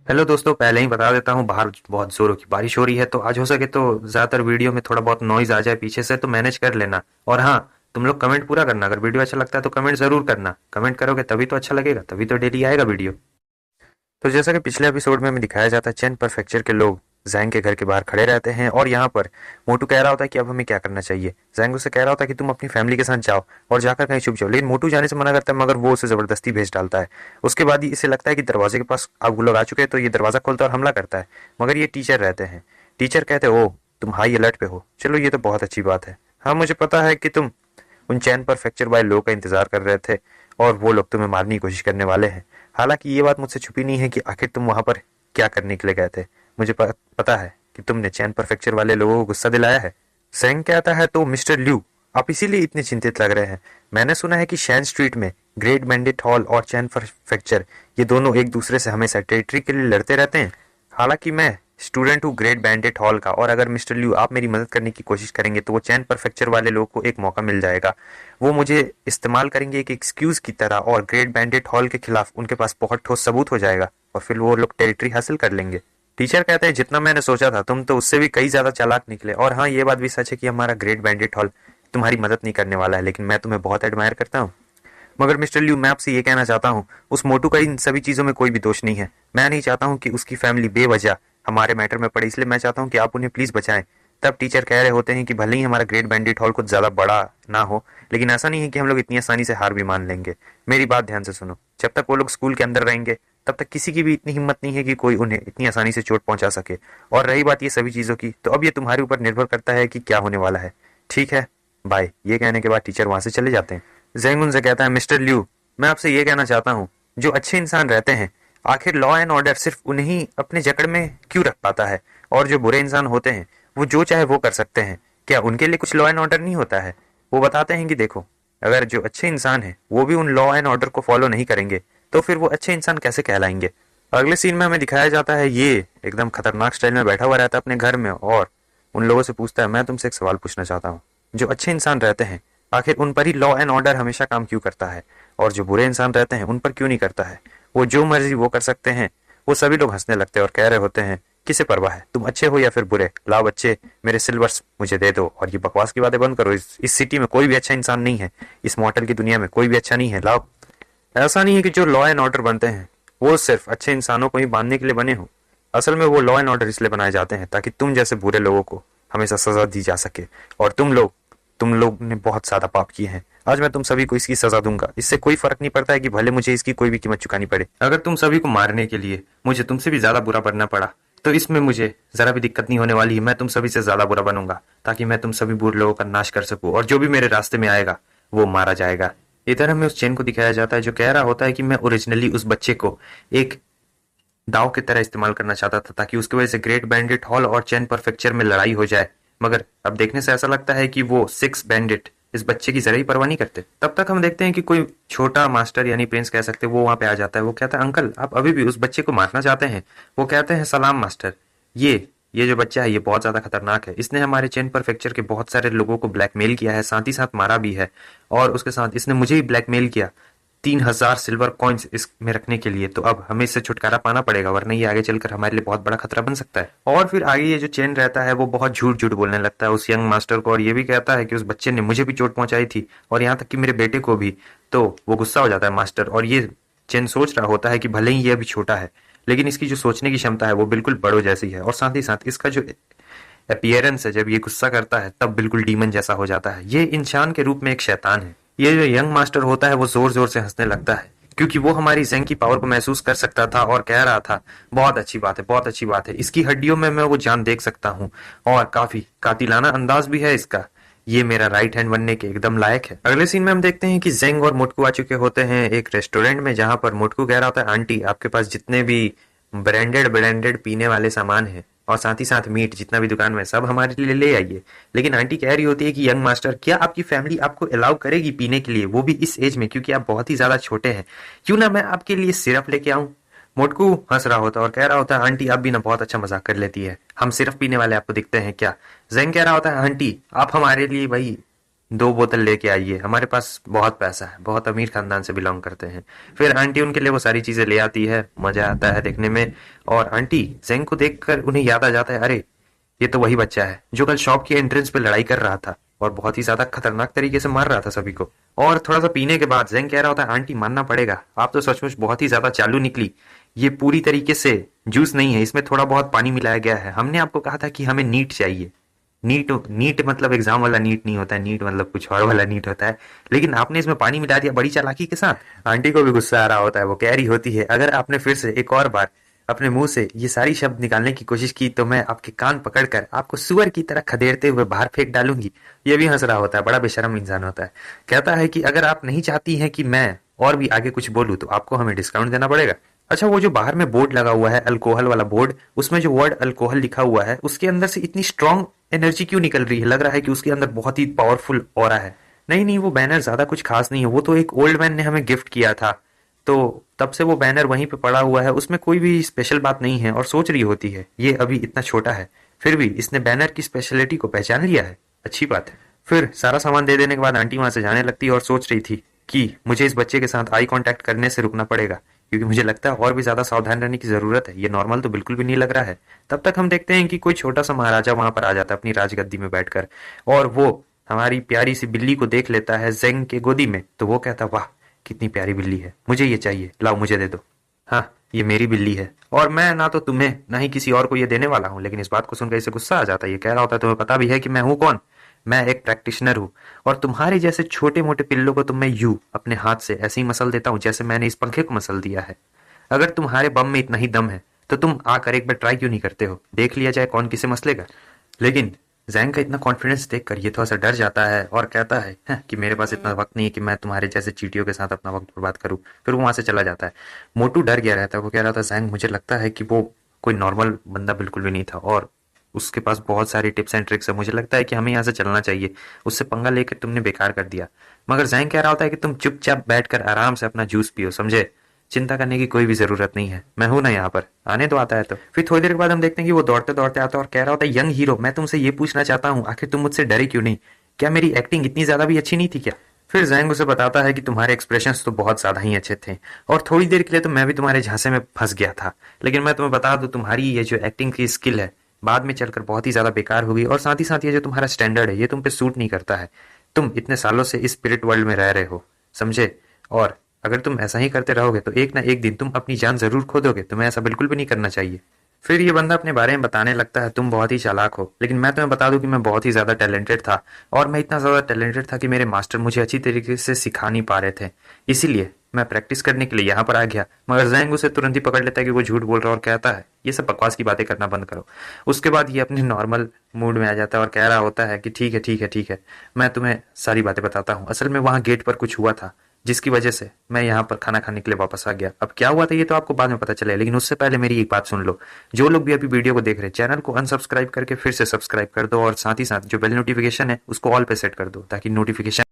Hello दोस्तों, पहले ही बता देता हूँ, बाहर बहुत जोरों की बारिश हो रही है। तो आज हो सके तो ज्यादातर वीडियो में थोड़ा बहुत नॉइज आ जाए पीछे से, तो मैनेज कर लेना। और हाँ, तुम लोग कमेंट पूरा करना। अगर वीडियो अच्छा लगता है तो कमेंट जरूर करना। कमेंट करोगे तभी तो अच्छा लगेगा, तभी तो डेली आएगा वीडियो। तो जैसा कि पिछले एपिसोड में हमें दिखाया जाता है, चेन परफेक्चर के लोग जैंग के घर के बाहर खड़े रहते हैं और यहाँ पर मोटू कह रहा होता है कि अब हमें क्या करना चाहिए। जैंग उसे कह रहा होता है कि तुम अपनी फैमिली के साथ जाओ और जाकर कहीं छुप जाओ, लेकिन मोटू जाने से मना करता है, मगर वो उसे जबरदस्ती भेज डालता है। उसके बाद ही इसे लगता है कि दरवाजे के पास अब वो लोग आ चुके हैं, तो ये दरवाजा खोलता है और हमला करता है। मगर ये टीचर रहते हैं। टीचर कहते हैं, ओ तुम हाई अलर्ट पे हो, चलो ये तो बहुत अच्छी बात है। हाँ, मुझे पता है कि तुम उन चैन पर फ्रैक्चर वाले लोग का इंतजार कर रहे थे और वो लोग तुम्हें मारने की कोशिश करने वाले हैं। हालांकि ये बात मुझसे छुपी नहीं है कि आखिर तुम वहां पर क्या करने के लिए गए थे। मुझे पता है कि तुमने चैन पर फ्रैक्चर वाले लोगों को गुस्सा दिलाया है। सेंग कहता है, तो मिस्टर ल्यू, आप इसीलिए इतने चिंतित लग रहे हैं। मैंने सुना है कि शैन स्ट्रीट में ग्रेट बैंडिट हॉल और चैन पर फ्रैक्चर, ये दोनों एक दूसरे से हमेशा टेरिटरी के लिए लड़ते रहते हैं। हालांकि मैं स्टूडेंट हूँ ग्रेट बैंडिट हॉल का, और अगर मिस्टर ल्यू आप मेरी मदद करने की कोशिश करेंगे तो वो चैन पर फ्रैक्चर वाले लोग को एक मौका मिल जाएगा। वो मुझे इस्तेमाल करेंगे एक एक्सक्यूज की तरह, और ग्रेट बैंडिट हॉल के खिलाफ उनके पास बहुत ठोस सबूत हो जाएगा और फिर वो लोग टेरिटरी हासिल कर लेंगे। टीचर कहते हैं, जितना मैंने सोचा था तुम तो उससे भी कई ज्यादा चालाक निकले। और हाँ, ये बात भी सच है कि हमारा ग्रेट बैंडिट हॉल तुम्हारी मदद नहीं करने वाला है, लेकिन मैं तुम्हें बहुत एडमायर करता हूँ। मगर मिस्टर ल्यू, मैं आपसे ये कहना चाहता हूँ, उस मोटू का इन सभी चीजों में कोई भी दोष नहीं है। मैं नहीं चाहता हूँ कि उसकी फैमिली बेवजह हमारे मैटर में पड़े, इसलिए मैं चाहता हूँ कि आप उन्हें प्लीज बचाएं। तब टीचर कह रहे होते हैं कि भले ही हमारा ग्रेट बैंडिट हॉल कुछ ज्यादा बड़ा ना हो, लेकिन ऐसा नहीं है कि हम लोग इतनी आसानी से हार भी मान लेंगे। मेरी बात ध्यान से सुनो। जब तक वो लोग स्कूल के अंदर रहेंगे तब तक किसी की भी इतनी हिम्मत नहीं है कि कोई उन्हें इतनी आसानी से चोट पहुंचा सके। और रही बात ये सभी चीजों की, तो अब ये तुम्हारे ऊपर निर्भर करता है कि क्या होने वाला है। ठीक है, बाय। ये कहने के बाद टीचर वहां से चले जाते हैं। जैंग उनसे कहता है, मिस्टर ल्यू, मैं आपसे ये कहना चाहता हूँ, जो अच्छे इंसान रहते हैं, आखिर लॉ एंड ऑर्डर सिर्फ उन्हीं अपने जकड़ में क्यों रख पाता है, और जो बुरे इंसान होते हैं वो जो चाहे वो कर सकते हैं। क्या उनके लिए कुछ लॉ एंड ऑर्डर नहीं होता है? वो बताते हैं कि देखो, अगर जो अच्छे इंसान है वो भी उन लॉ एंड ऑर्डर को फॉलो नहीं करेंगे तो फिर वो अच्छे इंसान कैसे कहलाएंगे। अगले सीन में हमें दिखाया जाता है, ये एकदम खतरनाक स्टाइल में बैठा हुआ रहता है अपने घर में और उन लोगों से पूछता है, मैं तुमसे एक सवाल पूछना चाहता हूँ। जो अच्छे इंसान रहते हैं, आखिर उन पर ही लॉ एंड ऑर्डर हमेशा काम क्यों करता है, और जो बुरे इंसान रहते हैं उन पर क्यों नहीं करता है? वो जो मर्जी वो कर सकते हैं। वो सभी लोग हंसने लगते हैं और कह रहे होते हैं, किसे परवाह है, तुम अच्छे हो या फिर बुरे, लाओ बच्चे मेरे सिल्वर्स मुझे दे दो और ये बकवास की बातें बंद करो। इस सिटी में कोई भी अच्छा इंसान नहीं है, इस मॉडल की दुनिया में कोई भी अच्छा नहीं है, लाओ। ऐसा नहीं है कि जो लॉ एंड ऑर्डर बनते हैं वो सिर्फ अच्छे इंसानों को ही बांधने के लिए बने हो। असल में वो लॉ एंड ऑर्डर इसलिए बनाए जाते हैं ताकि तुम जैसे बुरे लोगों को हमेशा सजा दी जा सके। और तुम लोग ने बहुत ज्यादा पाप किए हैं। आज मैं तुम सभी को इसकी सजा दूंगा। इससे कोई फर्क नहीं पड़ता है कि भले मुझे इसकी कोई भी कीमत चुकानी पड़े। अगर तुम सभी को मारने के लिए मुझे तुमसे भी ज्यादा बुरा बनना पड़ा तो इसमें मुझे जरा भी दिक्कत नहीं होने वाली है। मैं तुम सभी से ज्यादा बुरा बनूंगा ताकि मैं तुम सभी बुरे लोगों का नाश कर सकूं, और जो भी मेरे रास्ते में आएगा वो मारा जाएगा। इधर हमें उस चेन को दिखाया जाता है जो कह रहा होता है कि मैं ओरिजिनली उस बच्चे को एक दाव की तरह इस्तेमाल करना चाहता था ताकि उसकी वजह से ग्रेट बैंडिट हॉल और चैन परफेक्चर में लड़ाई हो जाए। मगर अब देखने से ऐसा लगता है कि वो सिक्स बैंडिट इस बच्चे की जरा ही परवाह नहीं करते। तब तक हम देखते हैं कि कोई छोटा मास्टर यानी प्रिंस कह सकते हैं, वो वहां पे आ जाता है। वो कहता है, अंकल आप अभी भी उस बच्चे को मारना चाहते हैं? वो कहते हैं, सलाम मास्टर। ये जो बच्चा है ये बहुत ज्यादा खतरनाक है। इसने हमारे चेन परफेक्चर के बहुत सारे लोगों को ब्लैकमेल किया है, साथ ही साथ मारा भी है, और उसके साथ इसने मुझे ही ब्लैकमेल किया 3,000 सिल्वर कॉइन्स इसमें रखने के लिए। तो अब हमें इससे छुटकारा पाना पड़ेगा, वरना ये आगे चलकर हमारे लिए बहुत बड़ा खतरा बन सकता है। और फिर आगे ये जो चेन रहता है वो बहुत झूठ झूठ बोलने लगता है उस यंग मास्टर को, और ये भी कहता है कि उस बच्चे ने मुझे भी चोट पहुंचाई थी और यहाँ तक कि मेरे बेटे को भी। तो वो गुस्सा हो जाता है मास्टर, और ये चेन सोच रहा होता है कि भले ही ये अभी छोटा है लेकिन इसकी जो सोचने की क्षमता है वो बिल्कुल बड़ों जैसी है, और साथ ही साथ इसका जो अपीयरेंस है, जब ये गुस्सा करता है तब बिल्कुल डीमन जैसा हो जाता है। ये इंसान के रूप में एक शैतान है। ये जो यंग मास्टर होता है वो जोर जोर से हंसने लगता है क्योंकि वो हमारी जेंग की पावर को महसूस कर सकता था और कह रहा था, बहुत अच्छी बात है, बहुत अच्छी बात है, इसकी हड्डियों में मैं वो जान देख सकता हूँ और काफी कातिलाना अंदाज भी है इसका। ये मेरा राइट हैंड बनने के एकदम लायक है। अगले सीन में हम देखते हैं कि जेंग और मोटकू आ चुके होते हैं एक रेस्टोरेंट में, जहां पर मोटकू कह रहा होता है, आंटी आपके पास जितने भी ब्रांडेड ब्रांडेड पीने वाले सामान है और साथ ही साथ मीट जितना भी दुकान में सब हमारे लिए ले आइए। लेकिन आंटी कह रही होती है कि यंग मास्टर, क्या आपकी फैमिली आपको अलाउ करेगी पीने के लिए, वो भी इस एज में, क्योंकि आप बहुत ही ज्यादा छोटे हैं? क्यों ना मैं आपके लिए सिरप लेके आऊं? मोटकू हंस रहा होता है और कह रहा होता है, आंटी आप भी ना बहुत अच्छा मजाक कर लेती है, हम सिर्फ पीने वाले आपको दिखते हैं क्या? जेंग कह रहा होता है, आंटी आप हमारे लिए भाई 2 बोतल लेके आइए, हमारे पास बहुत पैसा है, बहुत अमीर खानदान से बिलोंग करते हैं। फिर आंटी उनके लिए वो सारी चीजें ले आती है, मजा आता है देखने में। और आंटी जेंग को देखकर उन्हें याद आ जाता है, अरे ये तो वही बच्चा है जो कल शॉप की एंट्रेंस पे लड़ाई कर रहा था और बहुत ही ज्यादा खतरनाक तरीके से मार रहा था सभी को। और थोड़ा सा पीने के बाद जेंग कह रहा होता है, आंटी मानना पड़ेगा, आप तो सचमुच बहुत ही ज्यादा चालू निकली। ये पूरी तरीके से जूस नहीं है, इसमें थोड़ा बहुत पानी मिलाया गया है। हमने आपको कहा था कि हमें नीट चाहिए। नीट नीट मतलब एग्जाम वाला नीट नहीं होता है, नीट मतलब कुछ और वाला नीट होता है। लेकिन आपने इसमें पानी मिला दिया बड़ी चालाकी के साथ। आंटी को भी गुस्सा आ रहा होता है, वो कह रही होती है, अगर आपने फिर से एक और बार अपने मुंह से ये सारी शब्द निकालने की कोशिश की तो मैं आपके कान पकड़कर आपको सुअर की तरह खदेड़ते हुए बाहर फेंक डालूंगी। ये भी हंस रहा होता है, बड़ा बेशरम इंसान होता है। कहता है कि अगर आप नहीं चाहती हैं कि मैं और भी आगे कुछ बोलूं तो आपको हमें डिस्काउंट देना पड़ेगा। अच्छा, वो जो बाहर में बोर्ड लगा हुआ है अल्कोहल वाला बोर्ड, उसमें जो वर्ड अल्कोहल लिखा हुआ है उसके अंदर से इतनी स्ट्रांग एनर्जी क्यों निकल रही है? लग रहा है कि उसके अंदर बहुत ही पावरफुल ऑरा है। नहीं नहीं, वो बैनर ज्यादा कुछ खास नहीं है, वो तो एक ओल्ड मैन ने हमें गिफ्ट किया था, तो तब से वो बैनर वहीं पे पड़ा हुआ है, उसमें कोई भी स्पेशल बात नहीं है। और सोच रही होती है ये अभी इतना छोटा है, फिर भी इसने बैनर की स्पेशलिटी को पहचान लिया है, अच्छी बात है। फिर सारा सामान दे देने के बाद आंटी वहां से जाने लगती है और सोच रही थी कि मुझे इस बच्चे के साथ आई कांटेक्ट करने से रुकना पड़ेगा, क्योंकि मुझे लगता है और भी ज्यादा सावधान रहने की जरूरत है, ये नॉर्मल तो बिल्कुल भी नहीं लग रहा है। तब तक हम देखते हैं कि कोई छोटा सा महाराजा वहां पर आ जाता है अपनी राजगद्दी में बैठकर, और वो हमारी प्यारी सी बिल्ली को देख लेता है जेंग के गोदी में। तो वो कहता, वाह कितनी प्यारी बिल्ली है, मुझे ये चाहिए, लाओ मुझे दे दो। हाँ, ये मेरी बिल्ली है और मैं ना तो तुम्हें ना ही किसी और को ये देने वाला हूँ। लेकिन इस बात को सुनकर इसे गुस्सा आ जाता है, ये कह रहा होता है, तुम्हें पता भी है कि मैं हूँ कौन? मैं एक प्रैक्टिशनर हूँ और तुम्हारे जैसे छोटे मोटे पिल्लों को तो मैं यूं अपने हाथ से ऐसे ही मसल देता हूँ जैसे मैंने इस पंखे को मसल दिया है। अगर तुम्हारे बम में इतना ही दम है तो तुम आकर एक बार ट्राई क्यों नहीं करते हो, देख लिया जाए कौन किसे मसलेगा। लेकिन जैंग का इतना कॉन्फिडेंस देखकर ये थोड़ा सा डर जाता है और कहता है, कि मेरे पास इतना वक्त नहीं है कि मैं तुम्हारे जैसे चींटियों के साथ अपना वक्त बर्बाद करूं। फिर वो वहां से चला जाता है। मोटू डर गया रहता है, वो कह रहा था, जैंग मुझे लगता है कि वो कोई नॉर्मल बंदा बिल्कुल भी नहीं था और उसके पास बहुत सारी टिप्स एंड ट्रिक्स है, मुझे लगता है कि हमें यहाँ से चलना चाहिए, उससे पंगा लेकर तुमने बेकार कर दिया। मगर जैंग कह रहा होता है कि तुम चुपचाप बैठकर आराम से अपना जूस पियो, समझे, चिंता करने की कोई भी जरूरत नहीं है, मैं हूं ना यहाँ पर, आने तो आता है। तो फिर थोड़ी देर के बाद हम देखते हैं कि वो दौड़ते दौड़ते आता है और कह रहा होता है, यंग हीरो मैं तुमसे ये पूछना चाहता हूँ, आखिर तुम मुझसे डरे क्यों नहीं? क्या मेरी एक्टिंग इतनी ज्यादा भी अच्छी नहीं थी क्या? फिर जैंग उसे बताता है कि तुम्हारे एक्सप्रेशंस तो बहुत ज्यादा ही अच्छे थे और थोड़ी देर के लिए तो मैं भी तुम्हारे झांसे में फंस गया था, लेकिन मैं तुम्हें बता दूं तुम्हारी ये जो एक्टिंग की स्किल है बाद में चलकर बहुत ही ज्यादा बेकार होगी, और साथ ही साथ ये जो तुम्हारा स्टैंडर्ड है ये तुम पे सूट नहीं करता है। तुम इतने सालों से इस स्पिरिट वर्ल्ड में रह रहे हो, समझे, और अगर तुम ऐसा ही करते रहोगे तो एक ना एक दिन तुम अपनी जान जरूर खो दोगे, तुम्हें ऐसा बिल्कुल भी नहीं करना चाहिए। फिर ये बंदा अपने बारे में बताने लगता है, तुम बहुत ही चालाक हो, लेकिन मैं तुम्हें बता दूं कि मैं बहुत ही ज्यादा टैलेंटेड था और मैं इतना ज्यादा टैलेंटेड था कि मेरे मास्टर मुझे अच्छी तरीके से सिखा नहीं पा रहे थे, इसीलिए मैं प्रैक्टिस करने के लिए यहाँ पर आ गया। मगर जैंग उसे तुरंत ही पकड़ लेता है कि वो झूठ बोल रहा है और कहता है, ये सब बकवास की बातें करना बंद करो। उसके बाद ये अपने नॉर्मल मूड में आ जाता है और कह रहा होता है कि ठीक है ठीक है ठीक है, मैं तुम्हें सारी बातें बताता हूँ। असल में वहाँ गेट पर कुछ हुआ था जिसकी वजह से मैं यहाँ पर खाना खाने के लिए वापस आ गया। अब क्या हुआ था ये तो आपको बाद में पता चले, लेकिन उससे पहले मेरी एक बात सुन लो। जो लोग भी अभी वीडियो को देख रहे हैं, चैनल को अनसब्सक्राइब करके फिर से सब्सक्राइब कर दो और साथ ही साथ जो बेल नोटिफिकेशन है उसको ऑल पे सेट कर दो ताकि नोटिफिकेशन